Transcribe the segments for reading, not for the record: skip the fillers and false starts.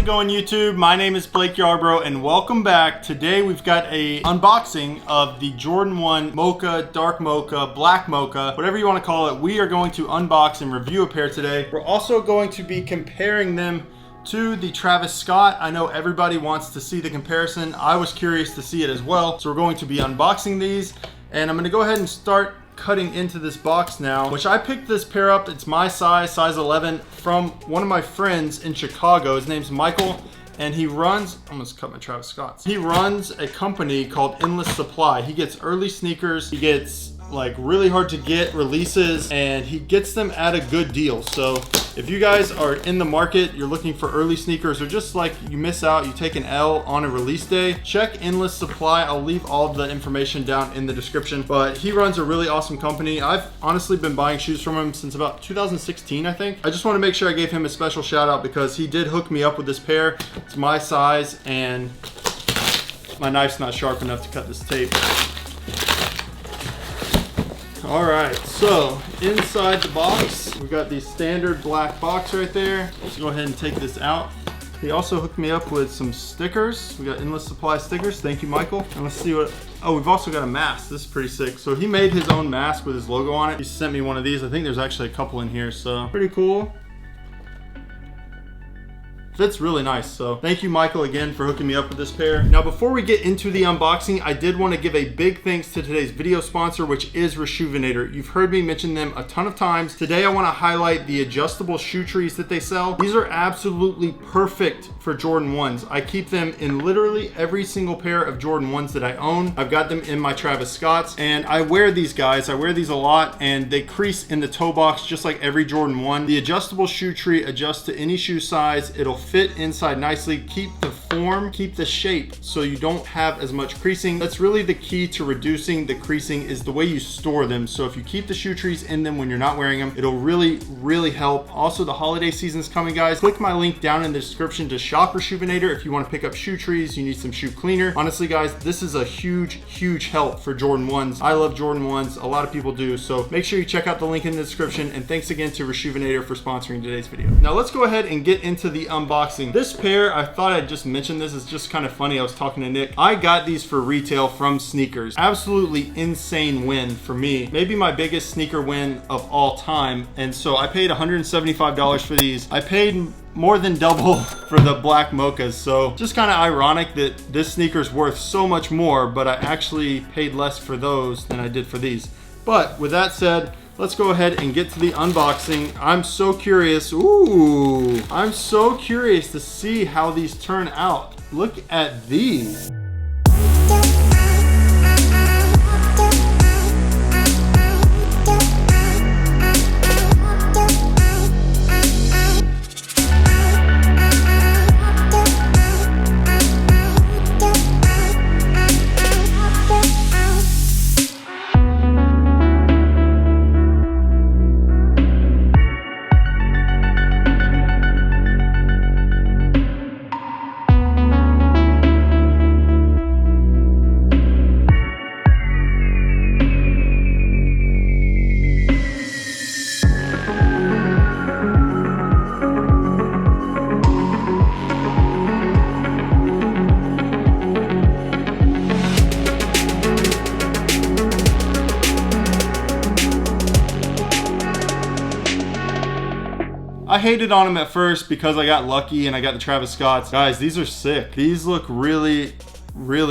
it going, YouTube? My name is Blake Yarbrough and welcome back. Today we've got a unboxing of the Jordan 1 Mocha, Dark Mocha, Black Mocha, whatever you want to call it. We are going to unbox and review a pair today. We're also going to be comparing them to the Travis Scott. I know everybody wants to see the comparison. I was curious to see it as well. So we're going to be unboxing these and I'm going to go ahead and start cutting into this box now, which I picked this pair up. It's my size 11, from one of my friends in Chicago. His name's Michael, and he runs, I almost cut my Travis Scott's. He runs a company called Endless Supply. He gets early sneakers, he gets like really hard to get releases, and he gets them at a good deal. So if you guys are in the market, you're looking for early sneakers, or just like you miss out, you take an L on a release day, check Endless Supply. I'll leave all of the information down in the description, but he runs a really awesome company. I've honestly been buying shoes from him since about 2016, I think. I just want to make sure I gave him a special shout out because he did hook me up with this pair. It's my size and my knife's not sharp enough to cut this tape. All right, so inside the box, we've got the standard black box right there. Let's go ahead and take this out. He also hooked me up with some stickers. We got Endless Supply stickers. Thank you, Michael. And let's see what, oh, we've also got a mask. This is pretty sick. So he made his own mask with his logo on it. He sent me one of these. I think there's actually a couple in here, so pretty cool. Fits really nice. So thank you, Michael, again for hooking me up with this pair. Now, before we get into the unboxing, I did want to give a big thanks to today's video sponsor, which is Reshoevn8r. You've heard me mention them a ton of times. Today, I want to highlight the adjustable shoe trees that they sell. These are absolutely perfect for Jordan 1s. I keep them in literally every single pair of Jordan 1s that I own. I've got them in my Travis Scotts, and I wear these guys. I wear these a lot, and they crease in the toe box just like every Jordan 1. The adjustable shoe tree adjusts to any shoe size. It'll fit inside nicely, keep the form, keep the shape, so you don't have as much creasing. That's really the key to reducing the creasing, is the way you store them. So if you keep the shoe trees in them when you're not wearing them, it'll really help. Also, the holiday season's coming, guys. Click my link down in the description to shop Reshoevn8r if you want to pick up shoe trees, you need some shoe cleaner. Honestly, guys, this is a huge help for Jordan 1s. I love Jordan 1s. A lot of people do. So make sure you check out the link in the description, and thanks again to Reshoevn8r for sponsoring today's video. Now let's go ahead and get into the unboxing. This pair, I thought I'd just mention this. It's just kind of funny. I was talking to Nick. I got these for retail from Sneakers. Absolutely insane win for me. Maybe my biggest sneaker win of all time. And so I paid $175 for these. I paid more than double for the black mochas. So just kind of ironic that this sneaker's worth so much more, but I actually paid less for those than I did for these. But with that said, let's go ahead and get to the unboxing. I'm so curious. Ooh, I'm so curious to see how these turn out. Look at these. I hated on them at first because I got lucky and I got the Travis Scotts. Guys, these are sick. These look really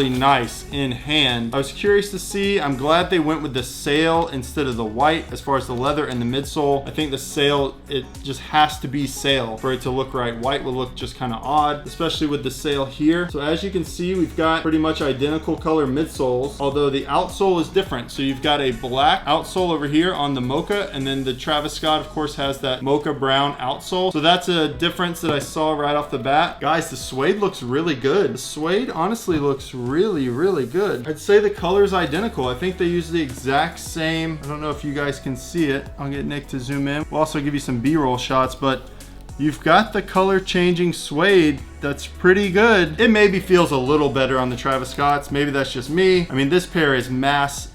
nice in hand. I was curious to see. I'm glad they went with the sail instead of the white as far as the leather and the midsole. I think the sail, it just has to be sail for it to look right. White will look just kind of odd, especially with the sail here. So as you can see, we've got pretty much identical color midsoles, although the outsole is different. So you've got a black outsole over here on the Mocha, and then the Travis Scott, of course, has that Mocha brown outsole. So that's a difference that I saw right off the bat. Guys, the suede looks really good. The suede honestly looks really good. I'd say the color's identical. I think they use the exact same. I don't know if you guys can see it. I'll get Nick to zoom in. We'll also give you some B-roll shots, but you've got the color changing suede. That's pretty good. It maybe feels a little better on the Travis Scotts. Maybe that's just me. I mean, this pair is mass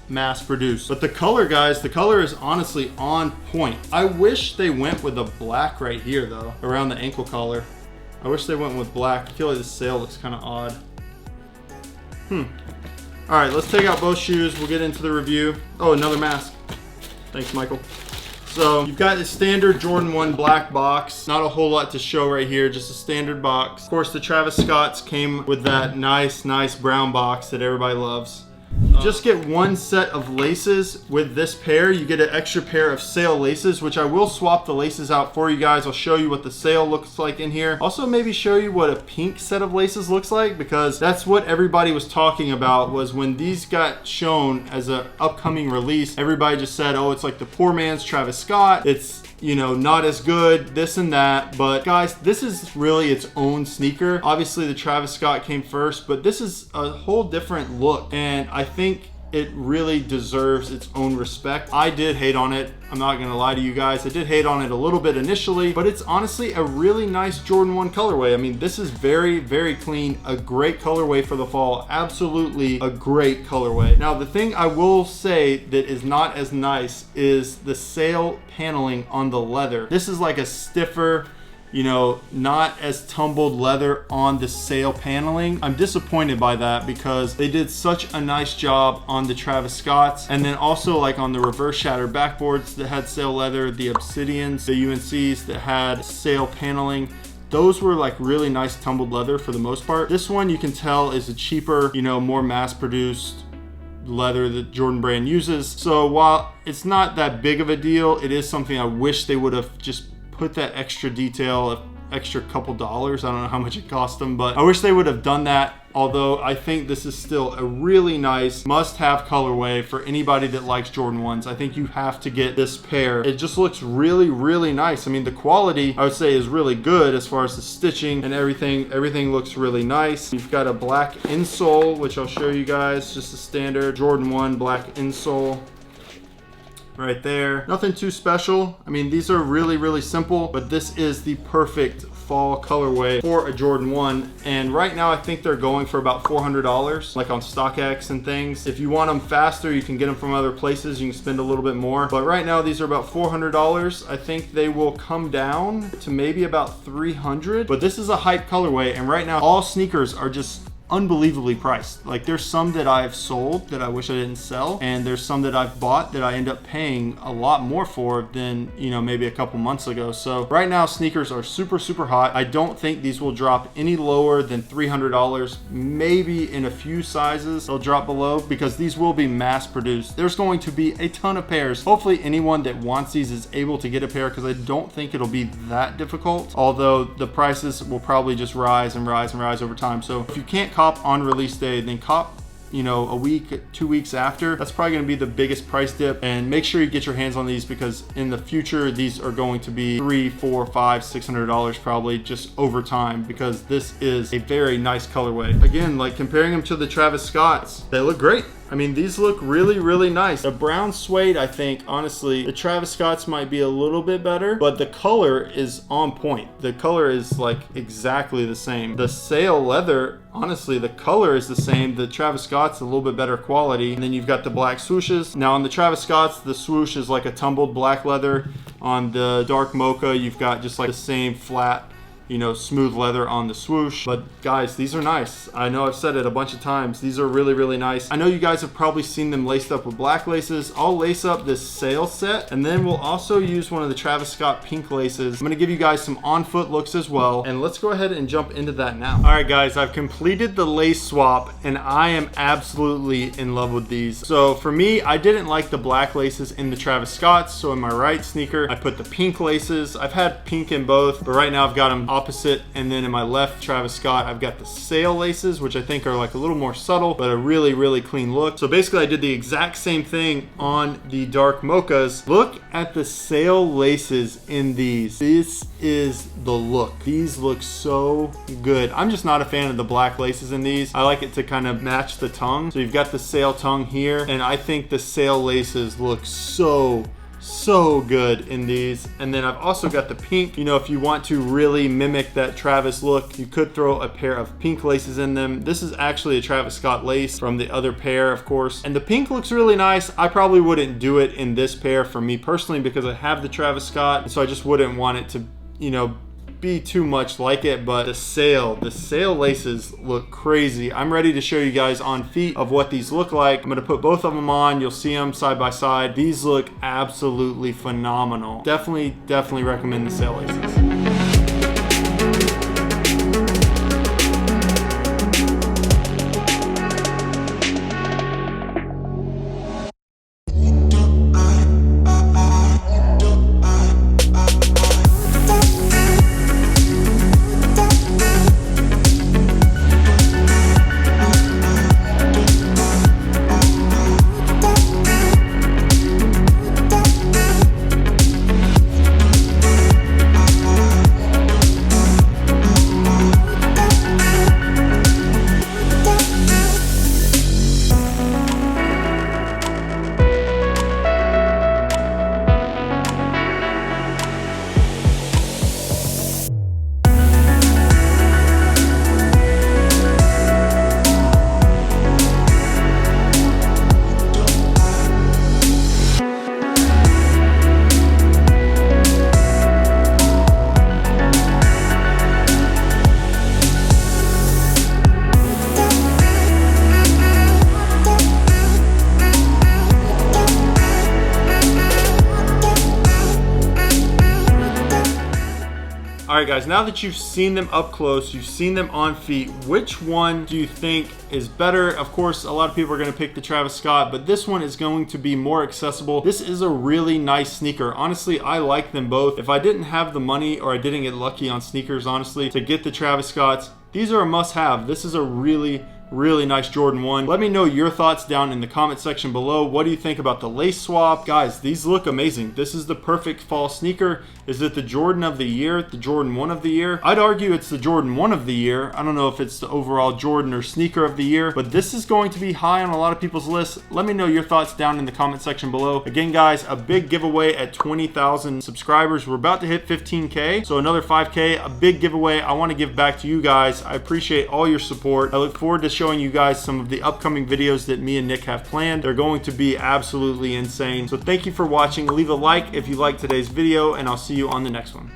produced. But the color, guys, the color is honestly on point. I wish they went with a black right here though, around the ankle collar. I wish they went with black. I feel like the sail looks kind of odd. All right, let's take out both shoes. We'll get into the review. Oh, another mask. Thanks, Michael. So you've got the standard Jordan 1 black box. Not a whole lot to show right here, just a standard box. Of course, the Travis Scotts came with that nice brown box that everybody loves. You just get one set of laces with this pair. You get an extra pair of sail laces, which I will swap the laces out for you guys. I'll show you what the sail looks like in here. Also maybe show you what a pink set of laces looks like, because that's what everybody was talking about, was when these got shown as an upcoming release, everybody just said, oh, it's like the poor man's Travis Scott. It's, you know, not as good, this and that. But guys, this is really its own sneaker. Obviously the Travis Scott came first, but this is a whole different look, and I think it really deserves its own respect. I did hate on it. I'm not gonna lie to you guys. I did hate on it a little bit initially, but it's honestly a really nice Jordan 1 colorway. I mean, this is very clean, a great colorway for the fall. Absolutely a great colorway. Now, the thing I will say that is not as nice is the sail paneling on the leather. This is like a stiffer, you know, not as tumbled leather on the sail paneling. I'm disappointed by that because they did such a nice job on the Travis Scotts, and then also like on the reverse shatter backboards that had sail leather, the Obsidians, the UNCs that had sail paneling. Those were like really nice tumbled leather for the most part. This one you can tell is a cheaper, you know, more mass-produced leather that Jordan brand uses. So while it's not that big of a deal, it is something I wish they would have just put that extra detail, extra couple dollars. I don't know how much it cost them, but I wish they would have done that. Although I think this is still a really nice must-have colorway for anybody that likes Jordan 1s. I think you have to get this pair. It just looks really nice. I mean, the quality I would say is really good as far as the stitching and everything. Everything looks really nice. You've got a black insole, which I'll show you guys, just a standard Jordan 1 black insole. Right there. Nothing too special. I mean, these are really simple, but this is the perfect fall colorway for a Jordan 1. And right now I think they're going for about $400, like on StockX and things. If you want them faster, you can get them from other places. You can spend a little bit more, but right now these are about $400. I think they will come down to maybe about $300, but this is a hype colorway, and right now all sneakers are just unbelievably priced. Like, there's some that I've sold that I wish I didn't sell, and there's some that I've bought that I end up paying a lot more for than, you know, maybe a couple months ago. So right now sneakers are super hot. I don't think these will drop any lower than $300. Maybe in a few sizes they'll drop below, because these will be mass produced. There's going to be a ton of pairs. Hopefully anyone that wants these is able to get a pair, because I don't think it'll be that difficult, although the prices will probably just rise and rise over time. So if you can't cop on release day, then cop, you know, a week, 2 weeks after. That's probably going to be the biggest price dip. And make sure you get your hands on these, because in the future these are going to be $300, $400, $500, $600 probably, just over time, because this is a very nice colorway. Again, like comparing them to the Travis Scotts, they look great. I mean, these look really nice. The brown suede, I think, honestly, the Travis Scotts might be a little bit better, but the color is on point. The color is like exactly the same. The sail leather, honestly, the color is the same. The Travis Scott's a little bit better quality. And then you've got the black swooshes. Now on the Travis Scott's, the swoosh is like a tumbled black leather. On the Dark Mocha, you've got just like the same flat, you know, smooth leather on the swoosh. But guys, these are nice. I know I've said it a bunch of times. These are really nice. I know you guys have probably seen them laced up with black laces. I'll lace up this sail set, and then we'll also use one of the Travis Scott pink laces. I'm gonna give you guys some on-foot looks as well, and let's go ahead and jump into that now. All right guys, I've completed the lace swap, and I am absolutely in love with these. So for me, I didn't like the black laces in the Travis Scotts, so in my right sneaker, I put the pink laces. I've had pink in both, but right now I've got them opposite, and then in my left Travis Scott, I've got the sail laces, which I think are like a little more subtle, but a really clean look. So basically I did the exact same thing on the Dark Mochas. Look at the sail laces in these. This is the look. These look so good. I'm just not a fan of the black laces in these. I like it to kind of match the tongue. So you've got the sail tongue here, and I think the sail laces look so good in these. And then I've also got the pink. You know, if you want to really mimic that Travis look, you could throw a pair of pink laces in them. This is actually a Travis Scott lace from the other pair, of course, and the pink looks really nice. I probably wouldn't do it in this pair for me personally, because I have the Travis Scott, so I just wouldn't want it to, you know, wouldn't be too much like it, but the sail laces look crazy. I'm ready to show you guys on feet of what these look like. I'm gonna put both of them on. You'll see them side by side. These look absolutely phenomenal. Definitely recommend the sail laces. All right, guys, now that you've seen them up close, you've seen them on feet, which one do you think is better? Of course, a lot of people are going to pick the Travis Scott, but this one is going to be more accessible. This is a really nice sneaker. Honestly, I like them both. If I didn't have the money or I didn't get lucky on sneakers, honestly, to get the Travis Scotts, these are a must-have. This is a really nice Jordan 1. Let me know your thoughts down in the comment section below. What do you think about the lace swap? Guys, these look amazing. This is the perfect fall sneaker. Is it the Jordan of the year? The Jordan 1 of the year? I'd argue it's the Jordan 1 of the year. I don't know if it's the overall Jordan or sneaker of the year, but this is going to be high on a lot of people's lists. Let me know your thoughts down in the comment section below. Again, guys, a big giveaway at 20,000 subscribers. We're about to hit 15K, so another 5K, a big giveaway. I want to give back to you guys. I appreciate all your support. I look forward to showing you guys some of the upcoming videos that me and Nick have planned. They're going to be absolutely insane. So thank you for watching. Leave a like if you liked today's video, and I'll see you on the next one.